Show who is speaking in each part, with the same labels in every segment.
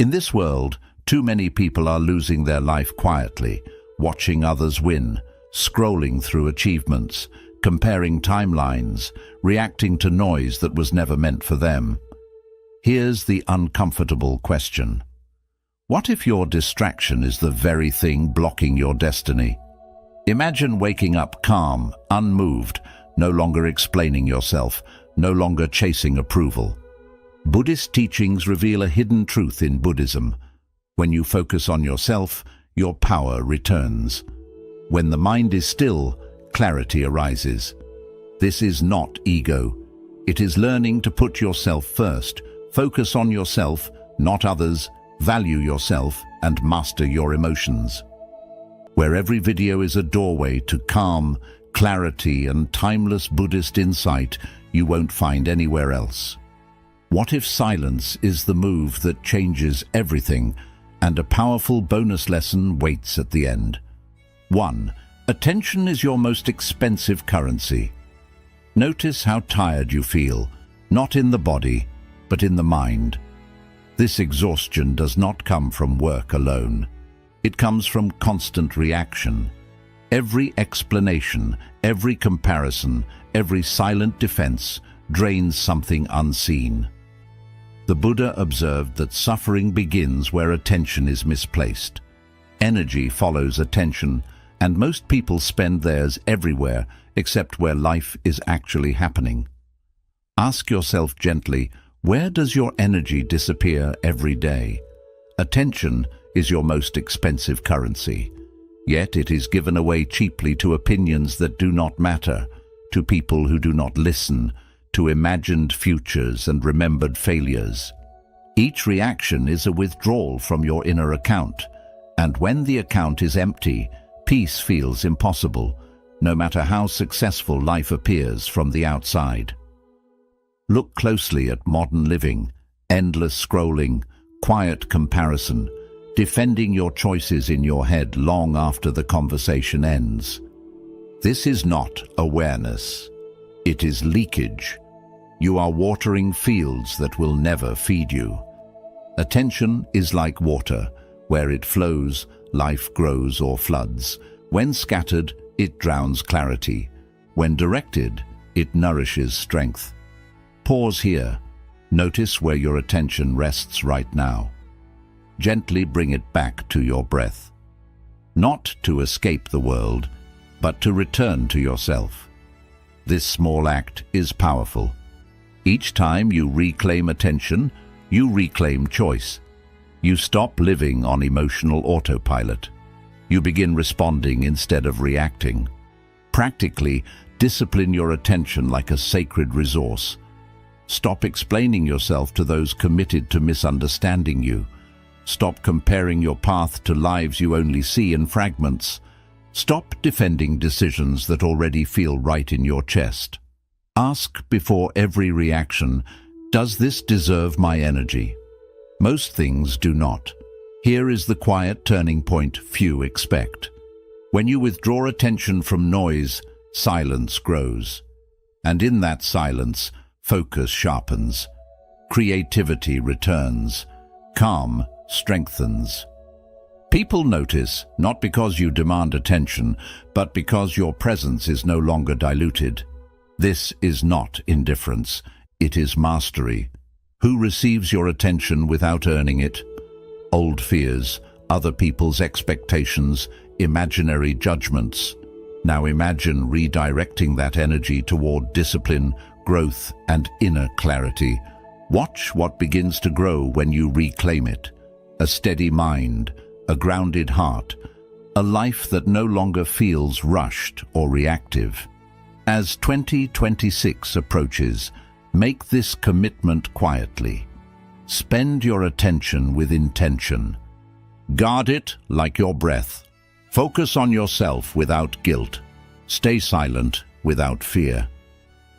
Speaker 1: In this world, too many people are losing their life quietly, watching others win, scrolling through achievements, comparing timelines, reacting to noise that was never meant for them. Here's the uncomfortable question. What if your distraction is the very thing blocking your destiny? Imagine waking up calm, unmoved, no longer explaining yourself, no longer chasing approval. Buddhist teachings reveal a hidden truth in Buddhism. When you focus on yourself, your power returns. When the mind is still, clarity arises. This is not ego. It is learning to put yourself first, focus on yourself, not others, value yourself, and master your emotions. Where every video is a doorway to calm, clarity, and timeless Buddhist insight you won't find anywhere else. What if silence is the move that changes everything, and a powerful bonus lesson waits at the end? 1. Attention is your most expensive currency. Notice how tired you feel, not in the body, but in the mind. This exhaustion does not come from work alone. It comes from constant reaction. Every explanation, every comparison, every silent defense drains something unseen. The Buddha observed that suffering begins where attention is misplaced. Energy follows attention, and most people spend theirs everywhere except where life is actually happening. Ask yourself gently, where does your energy disappear every day? Attention is your most expensive currency, yet it is given away cheaply to opinions that do not matter, to people who do not listen, to imagined futures and remembered failures. Each reaction is a withdrawal from your inner account, and when the account is empty, peace feels impossible, no matter how successful life appears from the outside. Look closely at modern living, endless scrolling, quiet comparison, defending your choices in your head long after the conversation ends. This is not awareness. It is leakage. You are watering fields that will never feed you. Attention is like water. Where it flows, life grows or floods. When scattered, it drowns clarity. When directed, it nourishes strength. Pause here. Notice where your attention rests right now. Gently bring it back to your breath. Not to escape the world, but to return to yourself. This small act is powerful. Each time you reclaim attention, you reclaim choice. You stop living on emotional autopilot. You begin responding instead of reacting. Practically, discipline your attention like a sacred resource. Stop explaining yourself to those committed to misunderstanding you. Stop comparing your path to lives you only see in fragments. Stop defending decisions that already feel right in your chest. Ask before every reaction, does this deserve my energy? Most things do not. Here is the quiet turning point few expect. When you withdraw attention from noise, silence grows. And in that silence, focus sharpens. Creativity returns. Calm strengthens. People notice, not because you demand attention, but because your presence is no longer diluted. This is not indifference. It is mastery. Who receives your attention without earning it? Old fears, other people's expectations, imaginary judgments. Now imagine redirecting that energy toward discipline, growth, and inner clarity. Watch what begins to grow when you reclaim it. A steady mind, a grounded heart, a life that no longer feels rushed or reactive. As 2026 approaches, make this commitment quietly. Spend your attention with intention. Guard it like your breath. Focus on yourself without guilt. Stay silent without fear.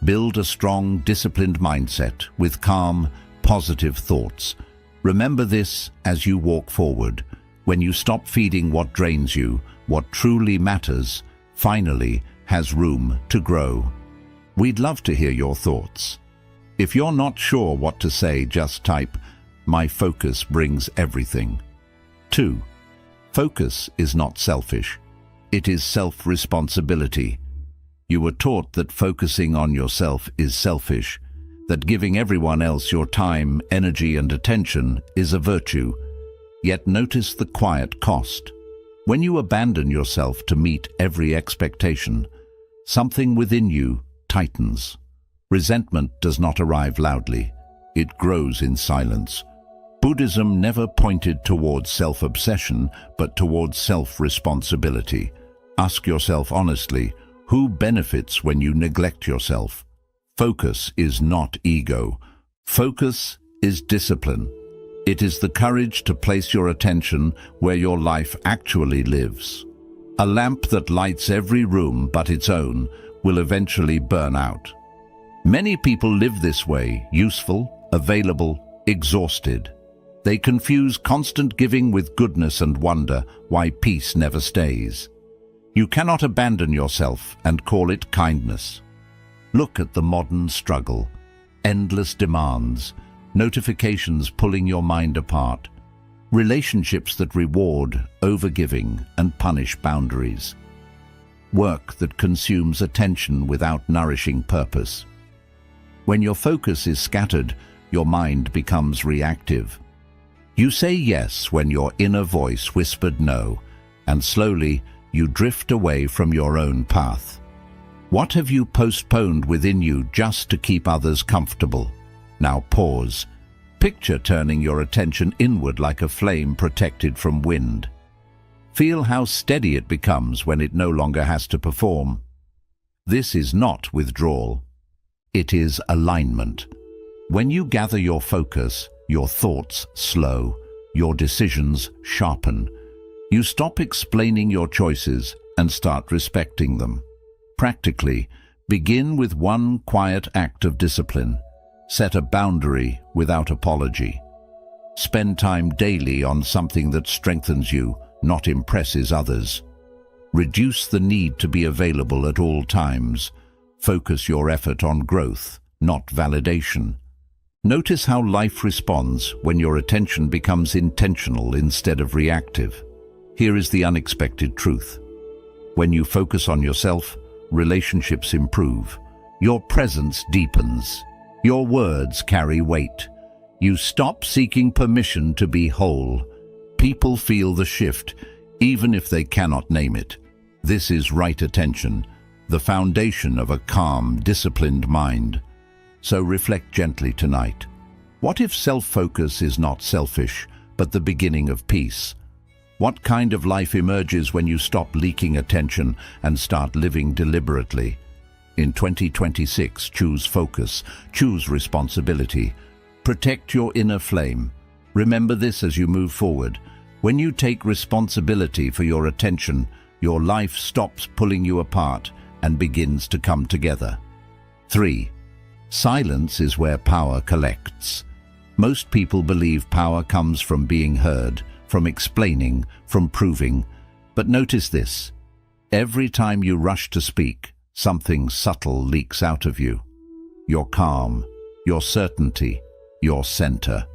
Speaker 1: Build a strong, disciplined mindset with calm, positive thoughts. Remember this as you walk forward. When you stop feeding what drains you, what truly matters, finally has room to grow. We'd love to hear your thoughts. If you're not sure what to say, just type, My focus brings everything. 2. Focus is not selfish. It is self-responsibility. You were taught that focusing on yourself is selfish, that giving everyone else your time, energy, and attention is a virtue. Yet notice the quiet cost. When you abandon yourself to meet every expectation, something within you tightens. Resentment does not arrive loudly. It grows in silence. Buddhism never pointed towards self-obsession, but towards self-responsibility. Ask yourself honestly, who benefits when you neglect yourself? Focus is not ego. Focus is discipline. It is the courage to place your attention where your life actually lives. A lamp that lights every room but its own will eventually burn out. Many people live this way, useful, available, exhausted. They confuse constant giving with goodness and wonder why peace never stays. You cannot abandon yourself and call it kindness. Look at the modern struggle. Endless demands, notifications pulling your mind apart, relationships that reward overgiving and punish boundaries, work that consumes attention without nourishing purpose. When your focus is scattered, your mind becomes reactive. You say yes when your inner voice whispered no, and slowly you drift away from your own path. What have you postponed within you just to keep others comfortable? Now pause. Picture turning your attention inward like a flame protected from wind. Feel how steady it becomes when it no longer has to perform. This is not withdrawal. It is alignment. When you gather your focus, your thoughts slow, your decisions sharpen. You stop explaining your choices and start respecting them. Practically, begin with one quiet act of discipline. Set a boundary without apology. Spend time daily on something that strengthens you, not impresses others. Reduce the need to be available at all times. Focus your effort on growth, not validation. Notice how life responds when your attention becomes intentional instead of reactive. Here is the unexpected truth. When you focus on yourself, relationships improve. Your presence deepens. Your words carry weight. You stop seeking permission to be whole. People feel the shift, even if they cannot name it. This is right attention, the foundation of a calm, disciplined mind. So reflect gently tonight. What if self-focus is not selfish, but the beginning of peace? What kind of life emerges when you stop leaking attention and start living deliberately? In 2026, choose focus, choose responsibility. Protect your inner flame. Remember this as you move forward. When you take responsibility for your attention, your life stops pulling you apart and begins to come together. 3. Silence is where power collects. Most people believe power comes from being heard, from explaining, from proving. But notice this. Every time you rush to speak, something subtle leaks out of you. Your calm, your certainty, your center.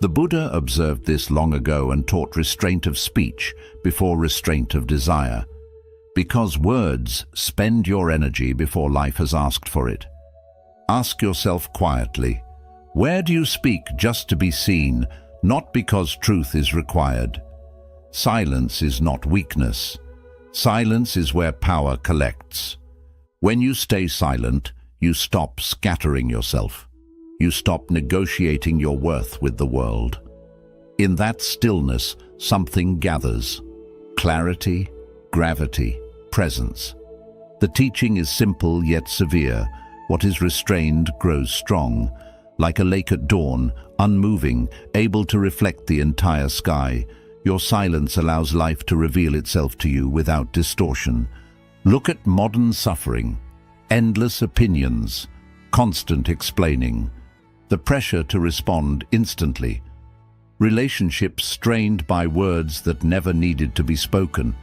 Speaker 1: The Buddha observed this long ago and taught restraint of speech before restraint of desire. Because words spend your energy before life has asked for it. Ask yourself quietly, where do you speak just to be seen, not because truth is required? Silence is not weakness. Silence is where power collects. When you stay silent, you stop scattering yourself. You stop negotiating your worth with the world. In that stillness, something gathers. Clarity, gravity, presence. The teaching is simple yet severe. What is restrained grows strong. Like a lake at dawn, unmoving, able to reflect the entire sky, your silence allows life to reveal itself to you without distortion. Look at modern suffering. Endless opinions, constant explaining. The pressure to respond instantly. Relationships strained by words that never needed to be spoken.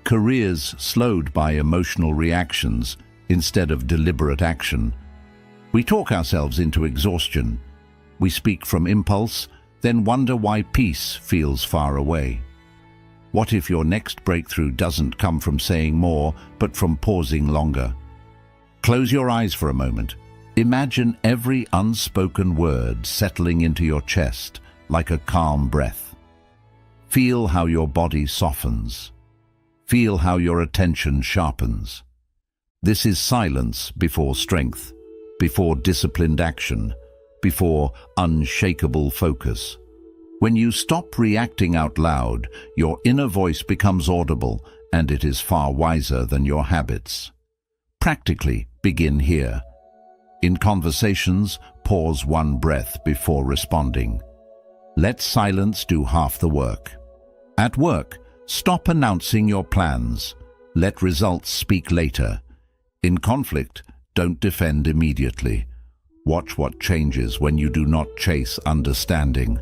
Speaker 1: Careers slowed by emotional reactions instead of deliberate action. We talk ourselves into exhaustion. We speak from impulse, then wonder why peace feels far away. What if your next breakthrough doesn't come from saying more, but from pausing longer? Close your eyes for a moment. Imagine every unspoken word settling into your chest like a calm breath. Feel how your body softens. Feel how your attention sharpens. This is silence before strength, before disciplined action, before unshakable focus. When you stop reacting out loud, your inner voice becomes audible, and it is far wiser than your habits. Practically, begin here. In conversations, pause one breath before responding. Let silence do half the work. At work, stop announcing your plans. Let results speak later. In conflict, don't defend immediately. Watch what changes when you do not chase understanding.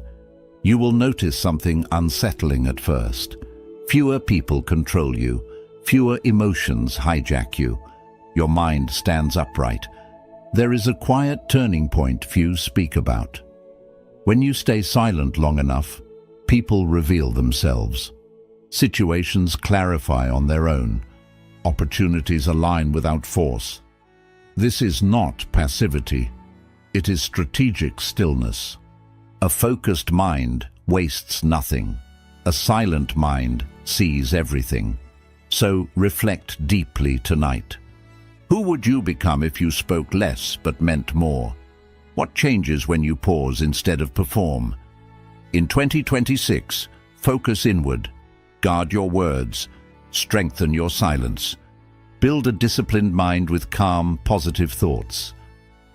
Speaker 1: You will notice something unsettling at first. Fewer people control you. Fewer emotions hijack you. Your mind stands upright. There is a quiet turning point few speak about. When you stay silent long enough, people reveal themselves. Situations clarify on their own. Opportunities align without force. This is not passivity. It is strategic stillness. A focused mind wastes nothing. A silent mind sees everything. So reflect deeply tonight. Who would you become if you spoke less but meant more? What changes when you pause instead of perform? In 2026, focus inward. Guard your words. Strengthen your silence. Build a disciplined mind with calm, positive thoughts.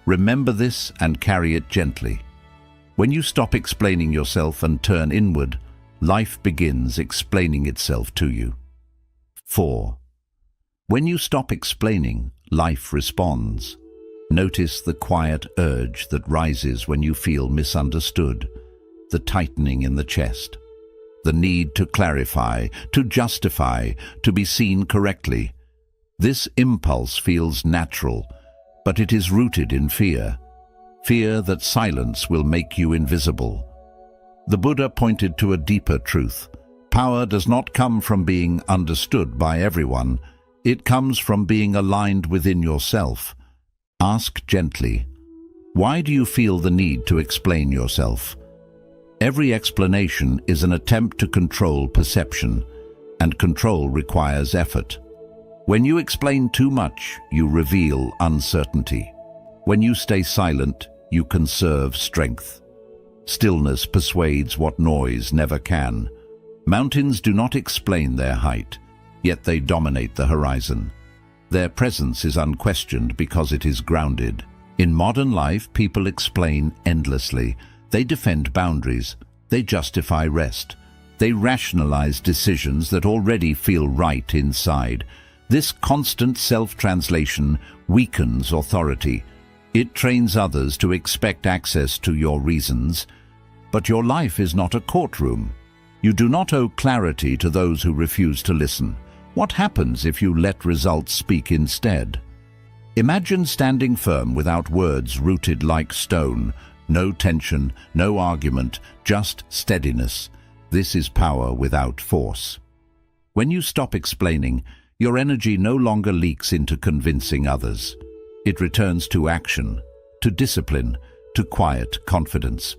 Speaker 1: Remember this and carry it gently. When you stop explaining yourself and turn inward, life begins explaining itself to you. 4. When you stop explaining, life responds. Notice the quiet urge that rises when you feel misunderstood, the tightening in the chest, the need to clarify, to justify, to be seen correctly. This impulse feels natural, but it is rooted in fear. Fear that silence will make you invisible. The Buddha pointed to a deeper truth. Power does not come from being understood by everyone. It comes from being aligned within yourself. Ask gently, why do you feel the need to explain yourself? Every explanation is an attempt to control perception, and control requires effort. When you explain too much, you reveal uncertainty. When you stay silent, you conserve strength. Stillness persuades what noise never can. Mountains do not explain their height, yet they dominate the horizon. Their presence is unquestioned because it is grounded. In modern life, people explain endlessly. They defend boundaries. They justify rest. They rationalize decisions that already feel right inside. This constant self-translation weakens authority. It trains others to expect access to your reasons. But your life is not a courtroom. You do not owe clarity to those who refuse to listen. What happens if you let results speak instead? Imagine standing firm without words rooted like stone. No tension, no argument, just steadiness. This is power without force. When you stop explaining, your energy no longer leaks into convincing others. It returns to action, to discipline, to quiet confidence.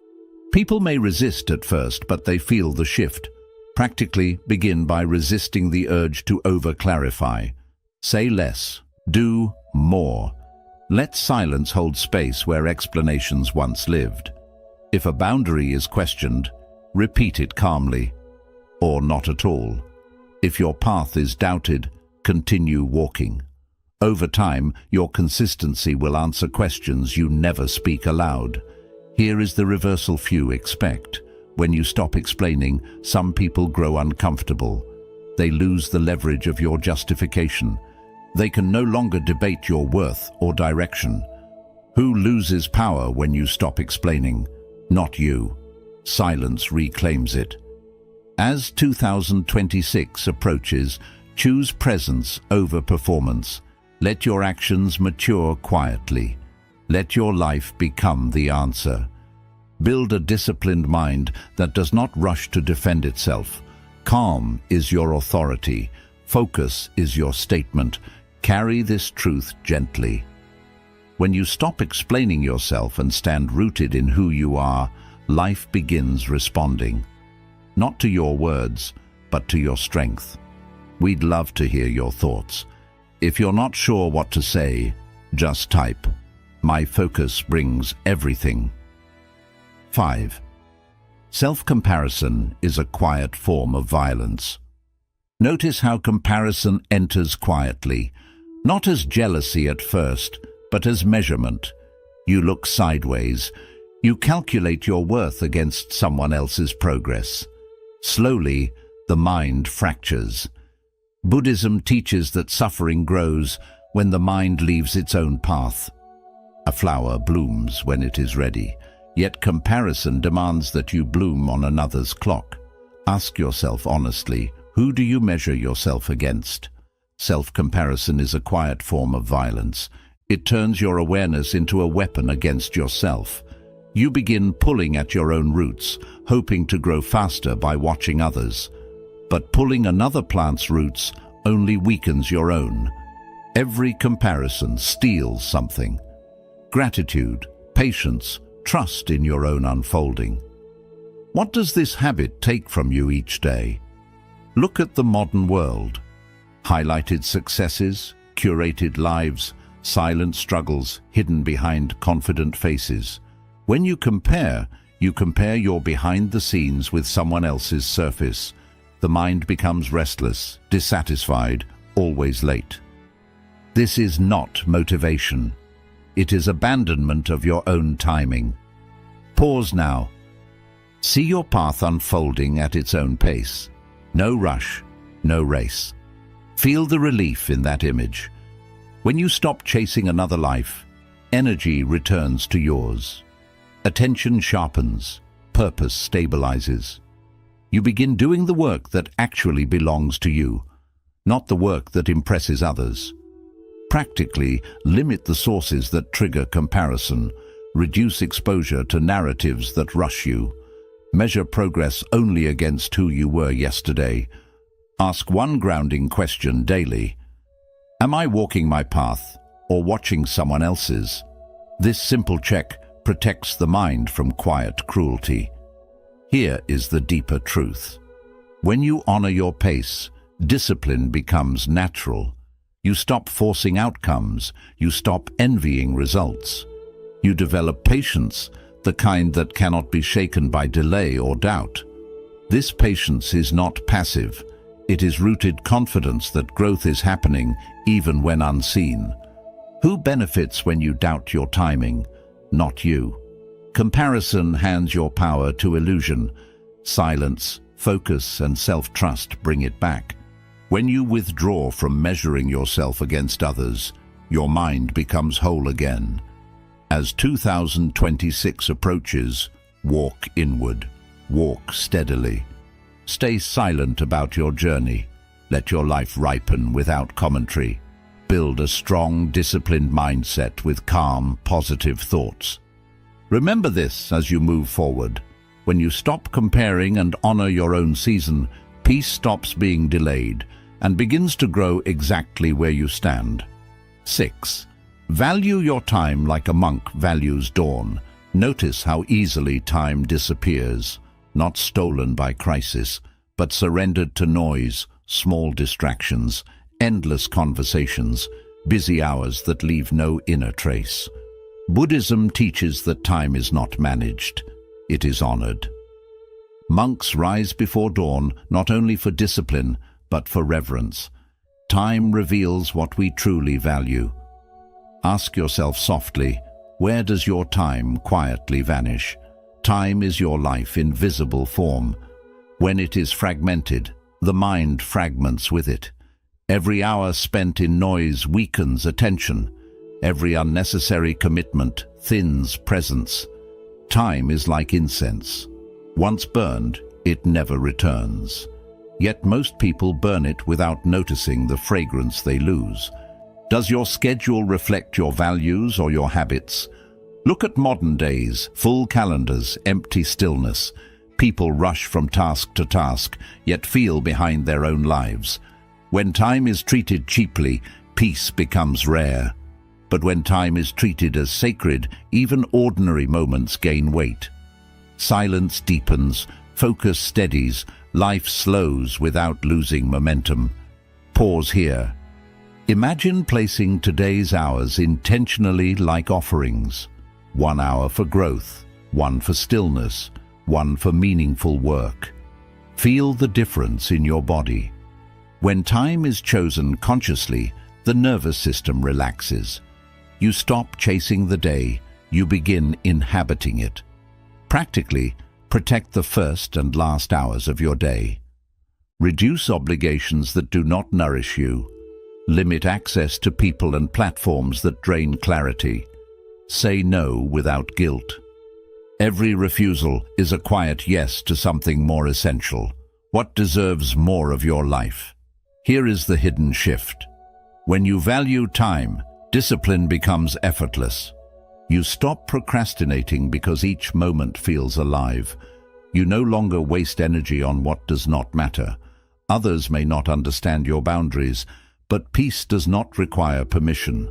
Speaker 1: People may resist at first, but they feel the shift. Practically begin by resisting the urge to over-clarify. Say less, do more. Let silence hold space where explanations once lived. If a boundary is questioned, repeat it calmly, or not at all. If your path is doubted, continue walking. Over time, your consistency will answer questions you never speak aloud. Here is the reversal few expect. When you stop explaining, some people grow uncomfortable. They lose the leverage of your justification. They can no longer debate your worth or direction. Who loses power when you stop explaining? Not you. Silence reclaims it. As 2026 approaches, choose presence over performance. Let your actions mature quietly. Let your life become the answer. Build a disciplined mind that does not rush to defend itself. Calm is your authority. Focus is your statement. Carry this truth gently. When you stop explaining yourself and stand rooted in who you are, life begins responding. Not to your words, but to your strength. We'd love to hear your thoughts. If you're not sure what to say, just type, "My focus brings everything." 5. Self-comparison is a quiet form of violence. Notice how comparison enters quietly, not as jealousy at first, but as measurement. You look sideways. You calculate your worth against someone else's progress. Slowly, the mind fractures. Buddhism teaches that suffering grows when the mind leaves its own path. A flower blooms when it is ready, yet comparison demands that you bloom on another's clock. Ask yourself honestly, who do you measure yourself against? Self-comparison is a quiet form of violence. It turns your awareness into a weapon against yourself. You begin pulling at your own roots, hoping to grow faster by watching others. But pulling another plant's roots only weakens your own. Every comparison steals something. Gratitude, patience, trust in your own unfolding. What does this habit take from you each day? Look at the modern world. Highlighted successes, curated lives, silent struggles hidden behind confident faces. When you compare your behind the scenes with someone else's surface. The mind becomes restless, dissatisfied, always late. This is not motivation. It is abandonment of your own timing. Pause now. See your path unfolding at its own pace. No rush, no race. Feel the relief in that image. When you stop chasing another life, energy returns to yours. Attention sharpens, purpose stabilizes. You begin doing the work that actually belongs to you, not the work that impresses others. Practically, limit the sources that trigger comparison. Reduce exposure to narratives that rush you. Measure progress only against who you were yesterday. Ask one grounding question daily. Am I walking my path or watching someone else's? This simple check protects the mind from quiet cruelty. Here is the deeper truth. When you honor your pace, discipline becomes natural. You stop forcing outcomes. You stop envying results. You develop patience, the kind that cannot be shaken by delay or doubt. This patience is not passive. It is rooted confidence that growth is happening even when unseen. Who benefits when you doubt your timing? Not you. Comparison hands your power to illusion. Silence, focus, and self-trust bring it back. When you withdraw from measuring yourself against others, your mind becomes whole again. As 2026 approaches, walk inward. Walk steadily. Stay silent about your journey. Let your life ripen without commentary. Build a strong, disciplined mindset with calm, positive thoughts. Remember this as you move forward. When you stop comparing and honor your own season, peace stops being delayed and begins to grow exactly where you stand. 6. Value your time like a monk values dawn. Notice how easily time disappears, not stolen by crisis, but surrendered to noise, small distractions, endless conversations, busy hours that leave no inner trace. Buddhism teaches that time is not managed, it is honored. Monks rise before dawn not only for discipline, but for reverence. Time reveals what we truly value. Ask yourself softly, where does your time quietly vanish? Time is your life in visible form. When it is fragmented, the mind fragments with it. Every hour spent in noise weakens attention. Every unnecessary commitment thins presence. Time is like incense. Once burned, it never returns. Yet most people burn it without noticing the fragrance they lose. Does your schedule reflect your values or your habits? Look at modern days, full calendars, empty stillness. People rush from task to task, yet feel behind their own lives. When time is treated cheaply, peace becomes rare. But when time is treated as sacred, even ordinary moments gain weight. Silence deepens, focus steadies, life slows without losing momentum. Pause here. Imagine placing today's hours intentionally like offerings. 1 hour for growth, 1 for stillness, 1 for meaningful work. Feel the difference in your body. When time is chosen consciously, the nervous system relaxes. You stop chasing the day, you begin inhabiting it. Practically, protect the first and last hours of your day. Reduce obligations that do not nourish you. Limit access to people and platforms that drain clarity. Say no without guilt. Every refusal is a quiet yes to something more essential. What deserves more of your life? Here is the hidden shift. When you value time, discipline becomes effortless. You stop procrastinating because each moment feels alive. You no longer waste energy on what does not matter. Others may not understand your boundaries, but peace does not require permission.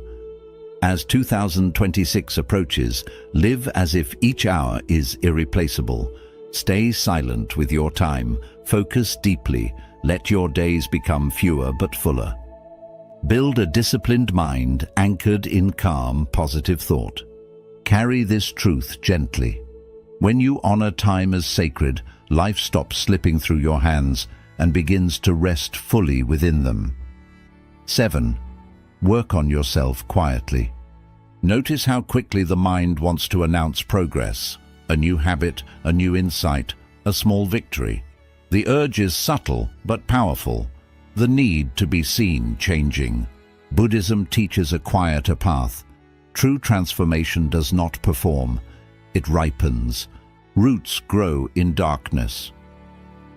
Speaker 1: As 2026 approaches, live as if each hour is irreplaceable. Stay silent with your time, focus deeply, let your days become fewer but fuller. Build a disciplined mind anchored in calm, positive thought. Carry this truth gently. When you honor time as sacred, life stops slipping through your hands and begins to rest fully within them. 7. Work on yourself quietly. Notice how quickly the mind wants to announce progress, a new habit, a new insight, a small victory. The urge is subtle but powerful. The need to be seen changing. Buddhism teaches a quieter path. True transformation does not perform. It ripens. Roots grow in darkness.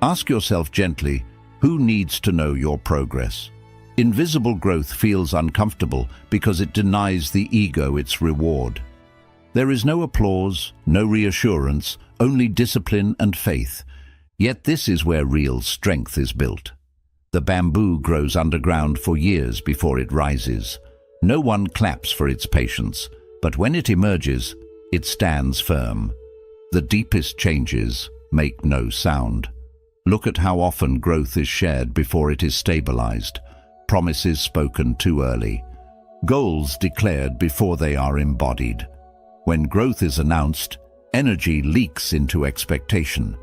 Speaker 1: Ask yourself gently, who needs to know your progress? Invisible growth feels uncomfortable because it denies the ego its reward. There is no applause, no reassurance, only discipline and faith. Yet this is where real strength is built. The bamboo grows underground for years before it rises. No one claps for its patience, but when it emerges, it stands firm. The deepest changes make no sound. Look at how often growth is shared before it is stabilized. Promises spoken too early. Goals declared before they are embodied. When growth is announced, energy leaks into expectation.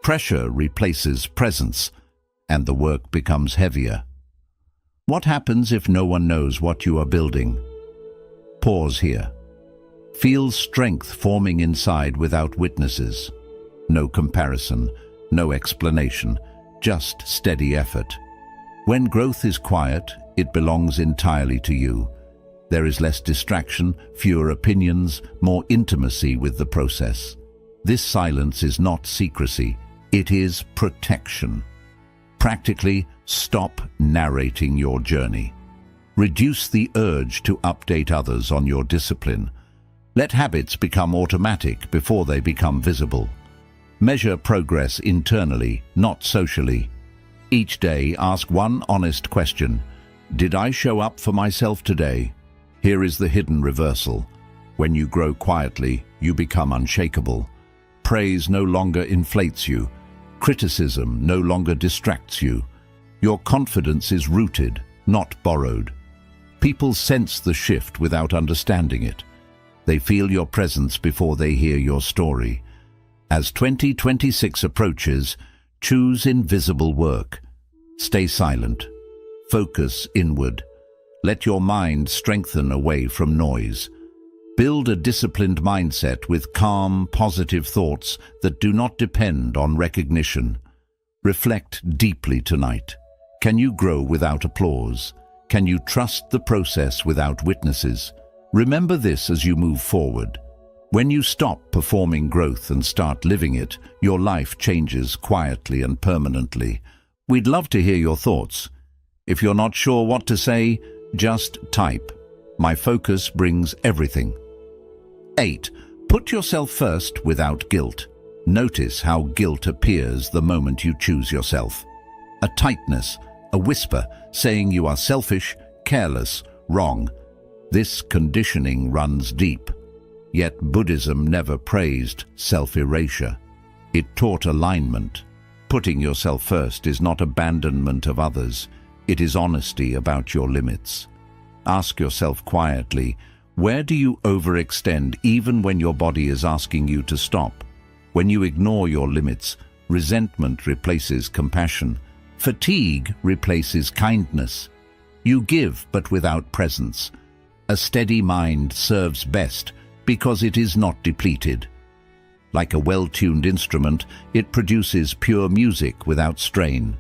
Speaker 1: Pressure replaces presence, and the work becomes heavier. What happens if no one knows what you are building? Pause here. Feel strength forming inside without witnesses. No comparison, no explanation, just steady effort. When growth is quiet, it belongs entirely to you. There is less distraction, fewer opinions, more intimacy with the process. This silence is not secrecy, it is protection. Practically, stop narrating your journey. Reduce the urge to update others on your discipline. Let habits become automatic before they become visible. Measure progress internally, not socially. Each day, ask one honest question. Did I show up for myself today? Here is the hidden reversal. When you grow quietly, you become unshakable. Praise no longer inflates you. Criticism no longer distracts you. Your confidence is rooted, not borrowed. People sense the shift without understanding it. They feel your presence before they hear your story. As 2026 approaches, choose invisible work. Stay silent. Focus inward. Let your mind strengthen away from noise. Build a disciplined mindset with calm, positive thoughts that do not depend on recognition. Reflect deeply tonight. Can you grow without applause? Can you trust the process without witnesses? Remember this as you move forward. When you stop performing growth and start living it, your life changes quietly and permanently. We'd love to hear your thoughts. If you're not sure what to say, just type. My focus brings everything. 8. Put yourself first without guilt. Notice how guilt appears the moment you choose yourself. A tightness, a whisper, saying you are selfish, careless, wrong. This conditioning runs deep. Yet Buddhism never praised self-erasure. It taught alignment. Putting yourself first is not abandonment of others. It is honesty about your limits. Ask yourself quietly, where do you overextend even when your body is asking you to stop? When you ignore your limits, resentment replaces compassion. Fatigue replaces kindness. You give but without presence. A steady mind serves best because it is not depleted. Like a well-tuned instrument, it produces pure music without strain.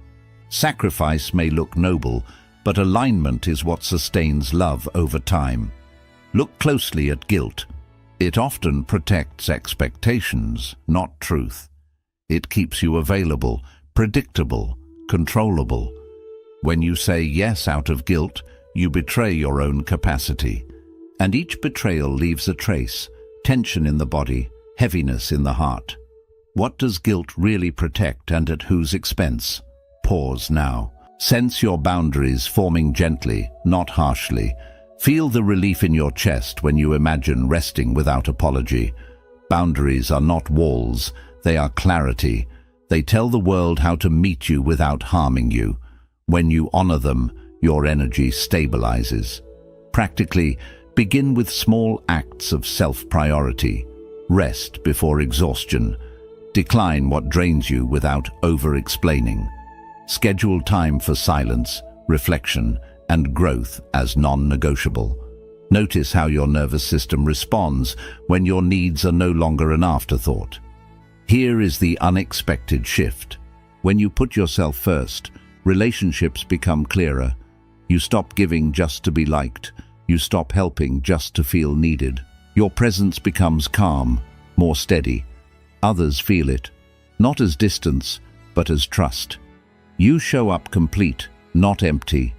Speaker 1: Sacrifice may look noble, but alignment is what sustains love over time. Look closely at guilt. It often protects expectations, not truth. It keeps you available, predictable, controllable. When you say yes out of guilt, you betray your own capacity. And each betrayal leaves a trace, tension in the body, heaviness in the heart. What does guilt really protect and at whose expense? Pause now. Sense your boundaries forming gently, not harshly. Feel the relief in your chest when you imagine resting without apology. Boundaries are not walls, they are clarity. They tell the world how to meet you without harming you. When you honor them, your energy stabilizes. Practically, begin with small acts of self-priority. Rest before exhaustion. Decline what drains you without over-explaining. Schedule time for silence, reflection, and growth as non-negotiable. Notice how your nervous system responds when your needs are no longer an afterthought. Here is the unexpected shift. When you put yourself first, relationships become clearer. You stop giving just to be liked. You stop helping just to feel needed. Your presence becomes calm, more steady. Others feel it, not as distance, but as trust. You show up complete, not empty.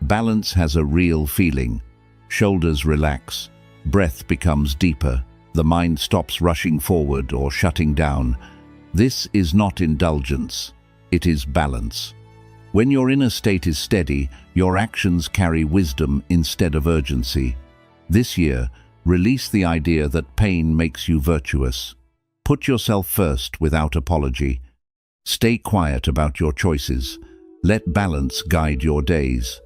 Speaker 1: Balance has a real feeling. Shoulders relax. Breath becomes deeper. The mind stops rushing forward or shutting down. This is not indulgence. It is balance. When your inner state is steady, your actions carry wisdom instead of urgency. This year, release the idea that pain makes you virtuous. Put yourself first without apology. Stay quiet about your choices. Let balance guide your days.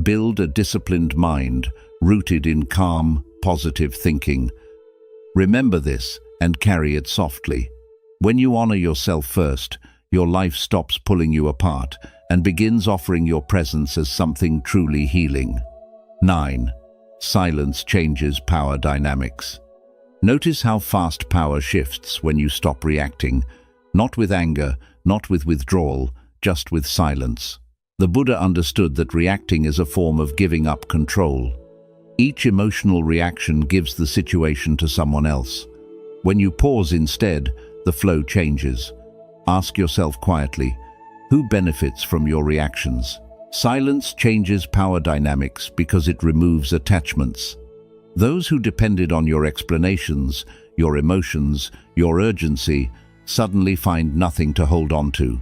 Speaker 1: Build a disciplined mind, rooted in calm, positive thinking. Remember this and carry it softly. When you honor yourself first, your life stops pulling you apart and begins offering your presence as something truly healing. 9. Silence changes power dynamics. Notice how fast power shifts when you stop reacting, not with anger, not with withdrawal, just with silence. The Buddha understood that reacting is a form of giving up control. Each emotional reaction gives the situation to someone else. When you pause instead, the flow changes. Ask yourself quietly, who benefits from your reactions? Silence changes power dynamics because it removes attachments. Those who depended on your explanations, your emotions, your urgency, suddenly find nothing to hold on to.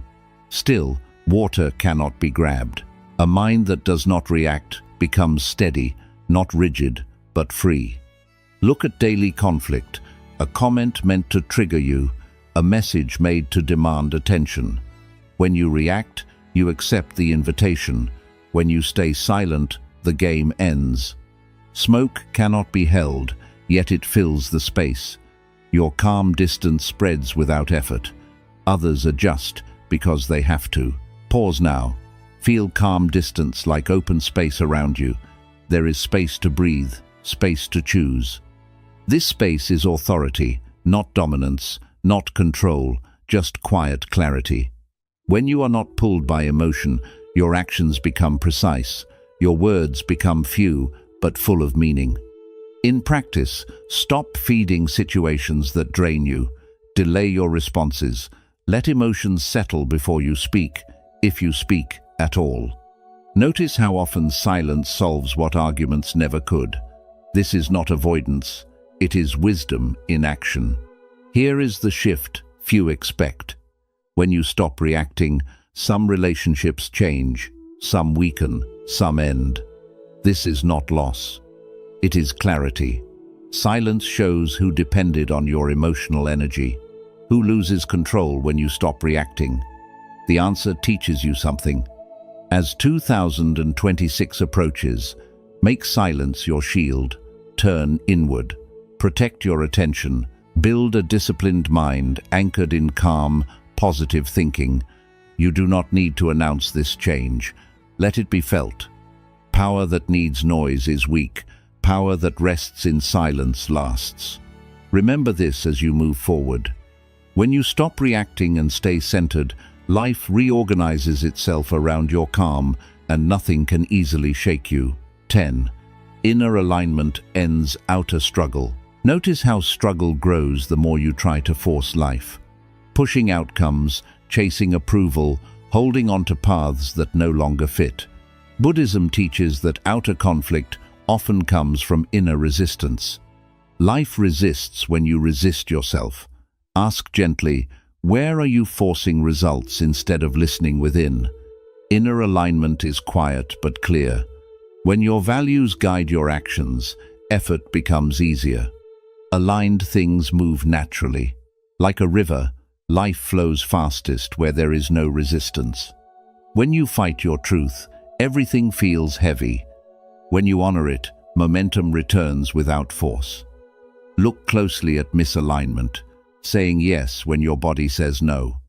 Speaker 1: Still, water cannot be grabbed. A mind that does not react becomes steady, not rigid, but free. Look at daily conflict, a comment meant to trigger you, a message made to demand attention. When you react, you accept the invitation. When you stay silent, the game ends. Smoke cannot be held, yet it fills the space. Your calm distance spreads without effort. Others adjust because they have to. Pause now. Feel calm distance like open space around you. There is space to breathe, space to choose. This space is authority, not dominance, not control, just quiet clarity. When you are not pulled by emotion, your actions become precise. Your words become few, but full of meaning. In practice, stop feeding situations that drain you. Delay your responses. Let emotions settle before you speak, if you speak at all. Notice how often silence solves what arguments never could. This is not avoidance. It is wisdom in action. Here is the shift few expect. When you stop reacting, some relationships change, some weaken, some end. This is not loss. It is clarity. Silence shows who depended on your emotional energy. Who loses control when you stop reacting? The answer teaches you something. As 2026 approaches, make silence your shield. Turn inward. Protect your attention. Build a disciplined mind anchored in calm, positive thinking. You do not need to announce this change. Let it be felt. Power that needs noise is weak. Power that rests in silence lasts. Remember this as you move forward. When you stop reacting and stay centered, life reorganizes itself around your calm, and nothing can easily shake you. 10. Inner alignment ends outer struggle. Notice how struggle grows the more you try to force life. Pushing outcomes, chasing approval, holding on to paths that no longer fit. Buddhism teaches that outer conflict often comes from inner resistance. Life resists when you resist yourself. Ask gently, where are you forcing results instead of listening within? Inner alignment is quiet but clear. When your values guide your actions, effort becomes easier. Aligned things move naturally. Like a river, life flows fastest where there is no resistance. When you fight your truth, everything feels heavy. When you honor it, momentum returns without force. Look closely at misalignment, saying yes when your body says no.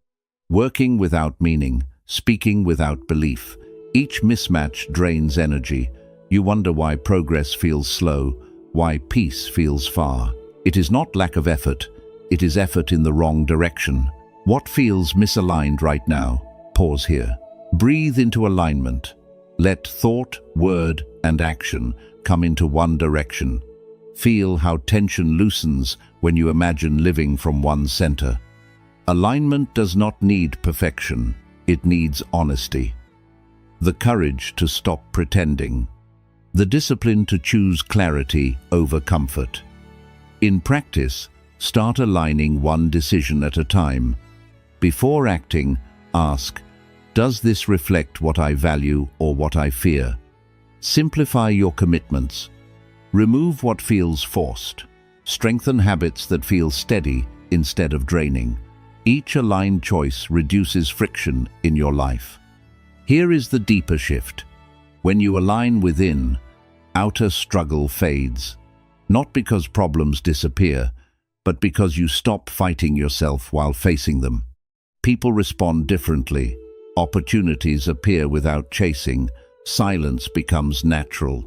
Speaker 1: Working without meaning, speaking without belief. Each mismatch drains energy. You wonder why progress feels slow, why peace feels far. It is not lack of effort, it is effort in the wrong direction. What feels misaligned right now? Pause here. Breathe into alignment. Let thought, word, and action come into one direction. Feel how tension loosens when you imagine living from one center. Alignment does not need perfection, it needs honesty. The courage to stop pretending. The discipline to choose clarity over comfort. In practice, start aligning one decision at a time. Before acting, ask, does this reflect what I value or what I fear? Simplify your commitments. Remove what feels forced. Strengthen habits that feel steady instead of draining. Each aligned choice reduces friction in your life. Here is the deeper shift. When you align within, outer struggle fades. Not because problems disappear, but because you stop fighting yourself while facing them. People respond differently. Opportunities appear without chasing. Silence becomes natural.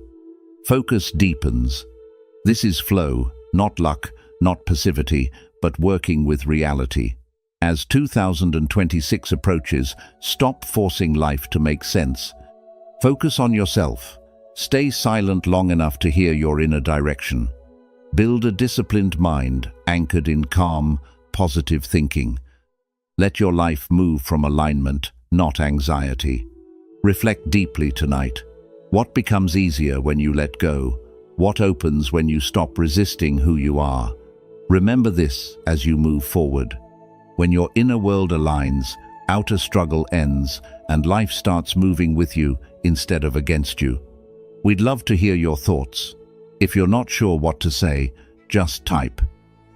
Speaker 1: Focus deepens. This is flow, not luck, not passivity, but working with reality. As 2026 approaches, stop forcing life to make sense. Focus on yourself. Stay silent long enough to hear your inner direction. Build a disciplined mind anchored in calm, positive thinking. Let your life move from alignment, not anxiety. Reflect deeply tonight. What becomes easier when you let go? What opens when you stop resisting who you are? Remember this as you move forward. When your inner world aligns, outer struggle ends, and life starts moving with you instead of against you. We'd love to hear your thoughts. If you're not sure what to say, just type.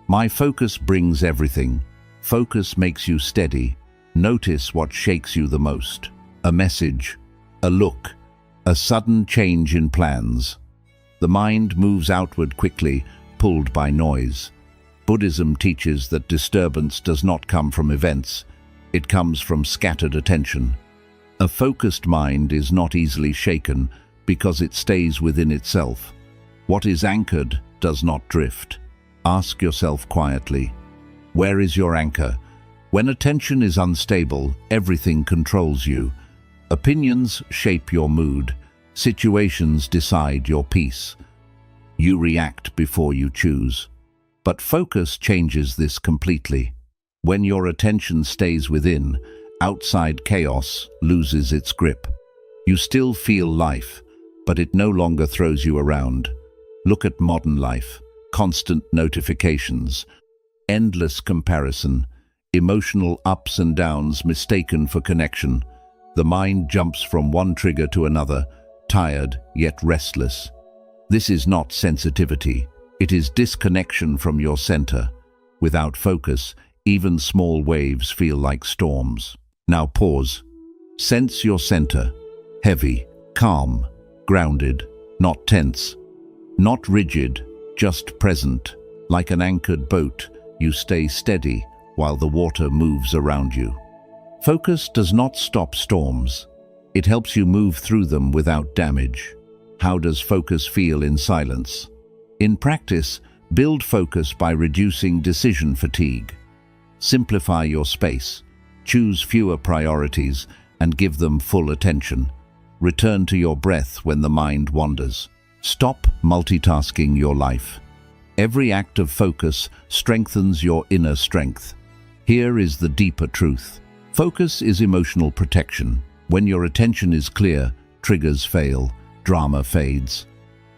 Speaker 1: My focus brings everything. Focus makes you steady. Notice what shakes you the most. A message, a look, a sudden change in plans. The mind moves outward quickly, pulled by noise. Buddhism teaches that disturbance does not come from events, it comes from scattered attention. A focused mind is not easily shaken because it stays within itself. What is anchored does not drift. Ask yourself quietly, where is your anchor? When attention is unstable, everything controls you. Opinions shape your mood. Situations decide your peace. You react before you choose. But focus changes this completely. When your attention stays within, outside chaos loses its grip. You still feel life, but it no longer throws you around. Look at modern life. constant notifications, endless comparison, emotional ups and downs mistaken for connection. The mind jumps from one trigger to another, tired yet restless. This is not sensitivity, it is disconnection from your center. Without focus, even small waves feel like storms. Now pause. Sense your center. Heavy, calm, grounded, not tense, not rigid, just present. Like an anchored boat, you stay steady while the water moves around you. Focus does not stop storms. It helps you move through them without damage. How does focus feel in silence? In practice, build focus by reducing decision fatigue. Simplify your space. Choose fewer priorities and give them full attention. Return to your breath when the mind wanders. Stop multitasking your life. Every act of focus strengthens your inner strength. Here is the deeper truth. Focus is emotional protection. When your attention is clear, triggers fail, drama fades.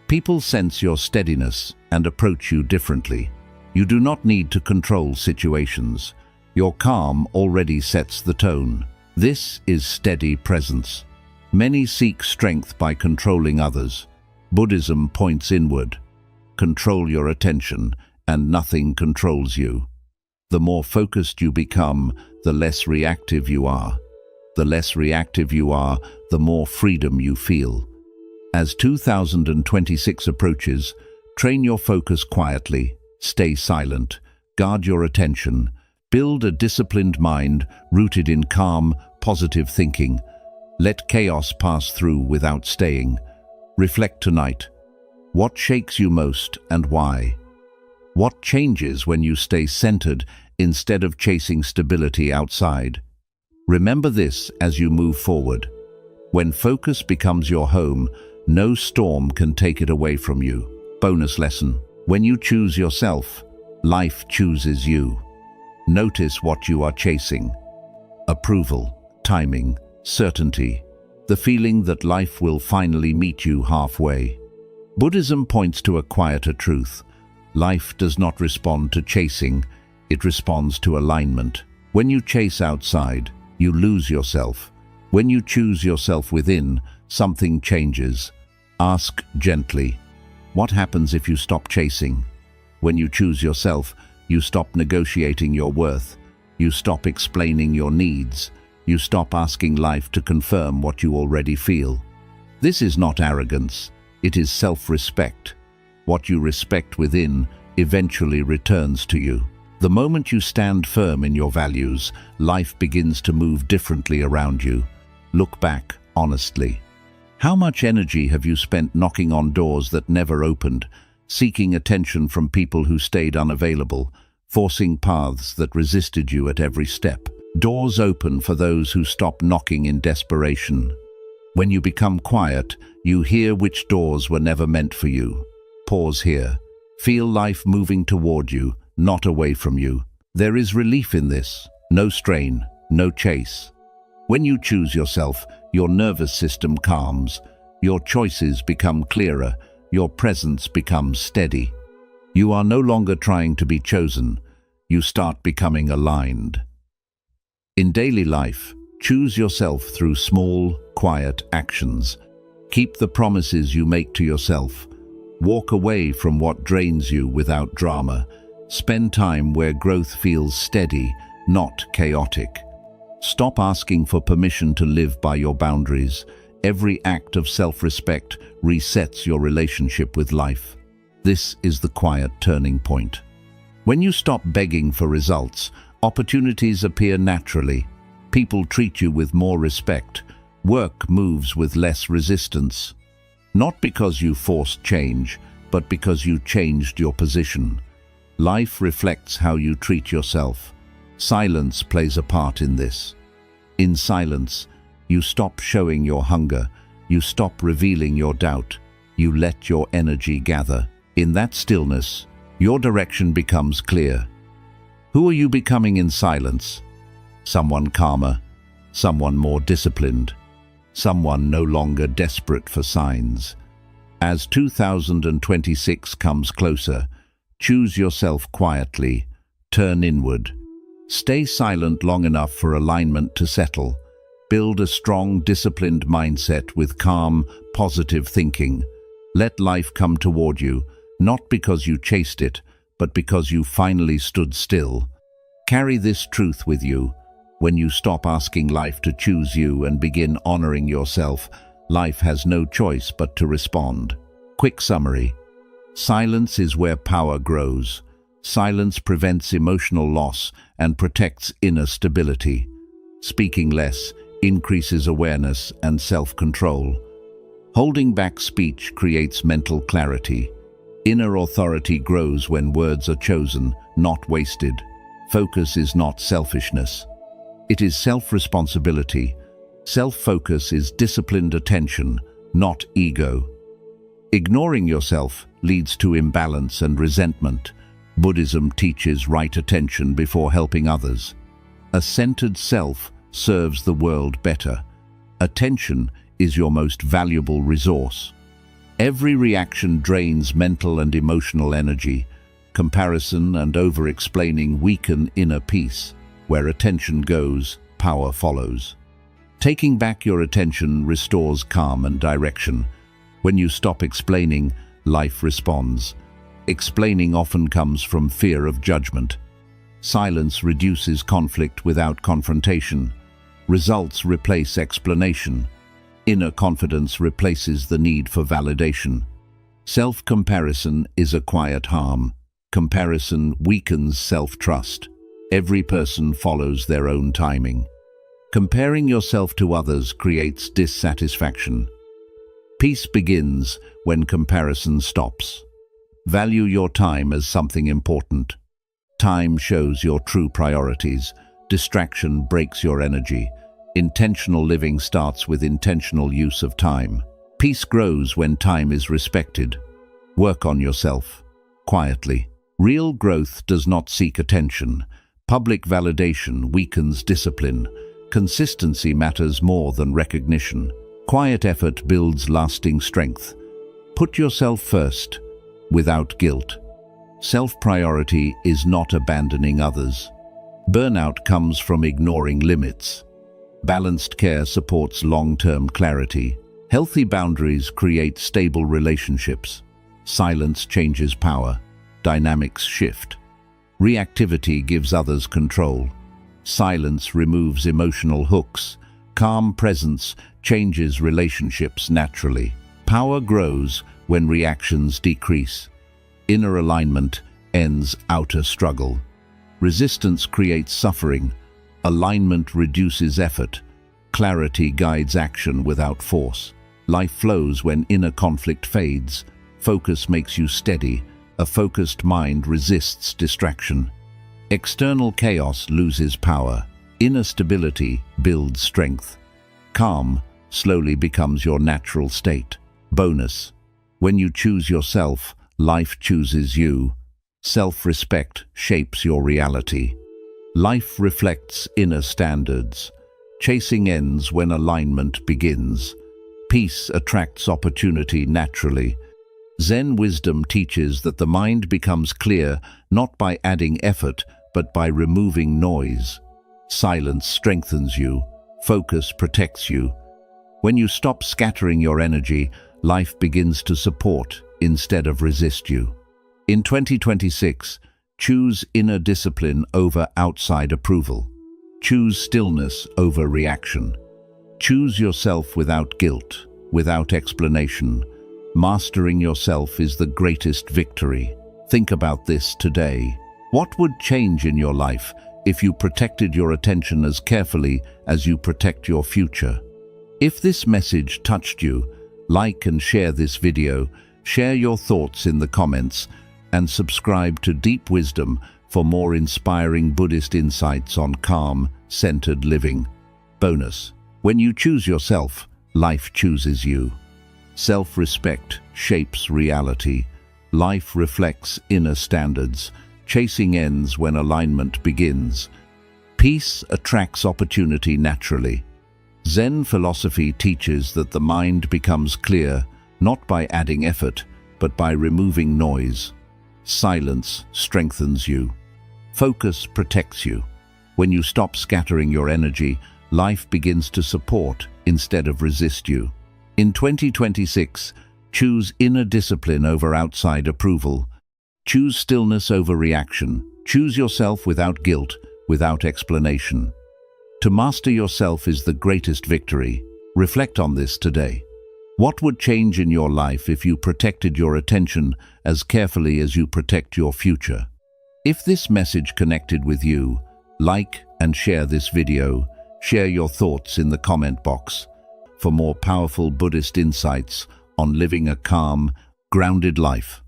Speaker 1: People sense your steadiness and approach you differently. You do not need to control situations. Your calm already sets the tone. This is steady presence. Many seek strength by controlling others. Buddhism points inward. Control your attention, and nothing controls you. The more focused you become, the less reactive you are. The less reactive you are, the more freedom you feel. As 2026 approaches, train your focus quietly, stay silent, guard your attention, build a disciplined mind rooted in calm, positive thinking. Let chaos pass through without staying. Reflect tonight. What shakes you most and why? What changes when you stay centered instead of chasing stability outside? Remember this as you move forward. When focus becomes your home, no storm can take it away from you. Bonus lesson. When you choose yourself, life chooses you. Notice what you are chasing. Approval, timing, certainty. The feeling that life will finally meet you halfway. Buddhism points to a quieter truth. Life does not respond to chasing, it responds to alignment. When you chase outside, you lose yourself. When you choose yourself within, something changes. Ask gently, what happens if you stop chasing? When you choose yourself, you stop negotiating your worth. You stop explaining your needs. You stop asking life to confirm what you already feel. This is not arrogance. It is self-respect. What you respect within eventually returns to you. The moment you stand firm in your values, life begins to move differently around you. Look back honestly. How much energy have you spent knocking on doors that never opened, seeking attention from people who stayed unavailable, forcing paths that resisted you at every step? Doors open for those who stop knocking in desperation. When you become quiet, you hear which doors were never meant for you. Pause here. Feel life moving toward you, not away from you. There is relief in this. No strain, no chase. When you choose yourself, your nervous system calms. Your choices become clearer. Your presence becomes steady. You are no longer trying to be chosen. You start becoming aligned. In daily life, choose yourself through small, quiet actions. Keep the promises you make to yourself. Walk away from what drains you without drama. Spend time where growth feels steady, not chaotic. Stop asking for permission to live by your boundaries. Every act of self-respect resets your relationship with life. This is the quiet turning point. When you stop begging for results, opportunities appear naturally. People treat you with more respect. Work moves with less resistance. Not because you forced change, but because you changed your position. Life reflects how you treat yourself. Silence plays a part in this. In silence, you stop showing your hunger. You stop revealing your doubt. You let your energy gather. In that stillness, your direction becomes clear. Who are you becoming in silence? Someone calmer, someone more disciplined, someone no longer desperate for signs. As 2026 comes closer, Choose yourself quietly. Turn inward. Stay silent long enough for alignment to settle. Build a strong, disciplined mindset with calm, positive thinking. Let life come toward you, not because you chased it, but because you finally stood still. Carry this truth with you. When you stop asking life to choose you and begin honoring yourself, life has no choice but to respond. Quick summary. Silence is where power grows. Silence prevents emotional loss and protects inner stability. Speaking less increases awareness and self-control. Holding back speech creates mental clarity. Inner authority grows when words are chosen, not wasted. Focus is not selfishness. It is self-responsibility. Self-focus is disciplined attention, not ego. Ignoring yourself leads to imbalance and resentment. Buddhism teaches right attention before helping others. A centered self serves the world better. Attention is your most valuable resource. Every reaction drains mental and emotional energy. Comparison and over-explaining weaken inner peace. Where attention goes, power follows. Taking back your attention restores calm and direction. When you stop explaining, life responds. Explaining often comes from fear of judgment. Silence reduces conflict without confrontation. Results replace explanation. Inner confidence replaces the need for validation. Self-comparison is a quiet harm. Comparison weakens self-trust. Every person follows their own timing. Comparing yourself to others creates dissatisfaction. Peace begins when comparison stops. Value your time as something important. Time shows your true priorities. Distraction breaks your energy. Intentional living starts with intentional use of time. Peace grows when time is respected. Work on yourself, quietly. Real growth does not seek attention. Public validation weakens discipline. Consistency matters more than recognition. Quiet effort builds lasting strength. Put yourself first, without guilt. Self-priority is not abandoning others. Burnout comes from ignoring limits. Balanced care supports long-term clarity. Healthy boundaries create stable relationships. Silence changes power. Dynamics shift. Reactivity gives others control. Silence removes emotional hooks. Calm presence changes relationships naturally. Power grows when reactions decrease. Inner alignment ends outer struggle. Resistance creates suffering. Alignment reduces effort. Clarity guides action without force. Life flows when inner conflict fades. Focus makes you steady. A focused mind resists distraction. External chaos loses power. Inner stability builds strength. Calm slowly becomes your natural state. Bonus: when you choose yourself, life chooses you. Self-respect shapes your reality. Life reflects inner standards. Chasing ends when alignment begins. Peace attracts opportunity naturally. Zen wisdom teaches that the mind becomes clear not by adding effort, but by removing noise. Silence strengthens you. Focus protects you. When you stop scattering your energy, life begins to support instead of resist you. In 2026, choose inner discipline over outside approval. Choose stillness over reaction. Choose yourself without guilt, without explanation. Mastering yourself is the greatest victory. Think about this today. What would change in your life if you protected your attention as carefully as you protect your future? If this message touched you, like and share this video, share your thoughts in the comments, and subscribe to Deep Wisdom for more inspiring Buddhist insights on calm, centered living. Bonus: when you choose yourself, life chooses you. Self-respect shapes reality. Life reflects inner standards. Chasing ends when alignment begins. Peace attracts opportunity naturally. Zen philosophy teaches that the mind becomes clear, not by adding effort, but by removing noise. Silence strengthens you. Focus protects you. When you stop scattering your energy, life begins to support instead of resist you. In 2026, choose inner discipline over outside approval. Choose stillness over reaction. Choose yourself without guilt, without explanation. To master yourself is the greatest victory. Reflect on this today. What would change in your life if you protected your attention as carefully as you protect your future? If this message connected with you, like and share this video. Share your thoughts in the comment box. For more powerful Buddhist insights on living a calm, grounded life.